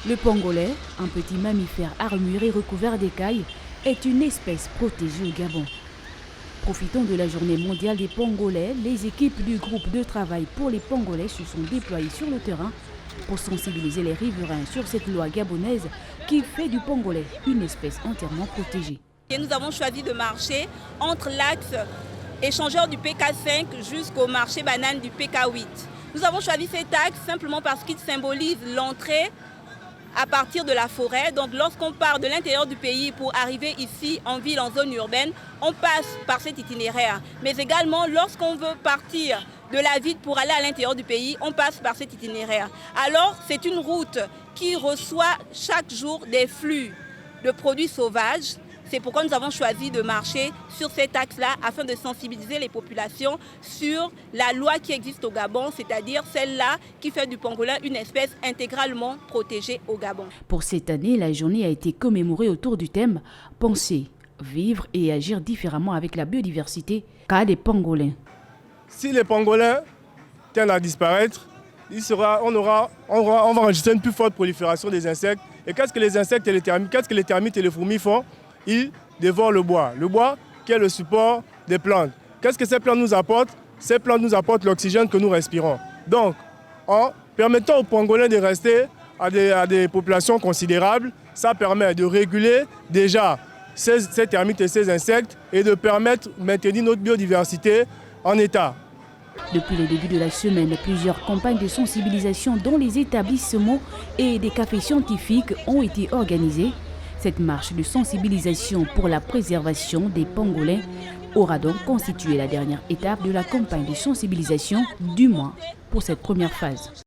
Le pangolin, un petit mammifère armuré recouvert d'écailles, est une espèce protégée au Gabon. Profitant de la journée mondiale des pangolins, les équipes du groupe de travail pour les pangolins se sont déployées sur le terrain pour sensibiliser les riverains sur cette loi gabonaise qui fait du pangolin une espèce entièrement protégée. Et nous avons choisi de marcher entre l'axe échangeur du PK5 jusqu'au marché banane du PK8. Nous avons choisi cet axe simplement parce qu'il symbolise l'entrée à partir de la forêt. Donc lorsqu'on part de l'intérieur du pays pour arriver ici en ville, en zone urbaine, on passe par cet itinéraire. Mais également lorsqu'on veut partir de la ville pour aller à l'intérieur du pays, on passe par cet itinéraire. Alors c'est une route qui reçoit chaque jour des flux de produits sauvages. C'est pourquoi nous avons choisi de marcher sur cet axe-là afin de sensibiliser les populations sur la loi qui existe au Gabon, c'est-à-dire celle-là qui fait du pangolin une espèce intégralement protégée au Gabon. Pour cette année, la journée a été commémorée autour du thème « Penser, vivre et agir différemment avec la biodiversité » cas des pangolins. Si les pangolins tendent à disparaître, on va enregistrer une plus forte prolifération des insectes. Et qu'est-ce que les insectes et les termites, qu'est-ce que les termites et les fourmis font? Ils dévorent le bois qui est le support des plantes. Qu'est-ce que ces plantes nous apportent? Ces plantes nous apportent l'oxygène que nous respirons. Donc, en permettant aux pangolins de rester à des populations considérables, ça permet de réguler déjà ces termites et ces insectes et de permettre de maintenir notre biodiversité en état. Depuis le début de la semaine, plusieurs campagnes de sensibilisation dans les établissements et des cafés scientifiques ont été organisées. Cette marche de sensibilisation pour la préservation des pangolins aura donc constitué la dernière étape de la campagne de sensibilisation du mois pour cette première phase.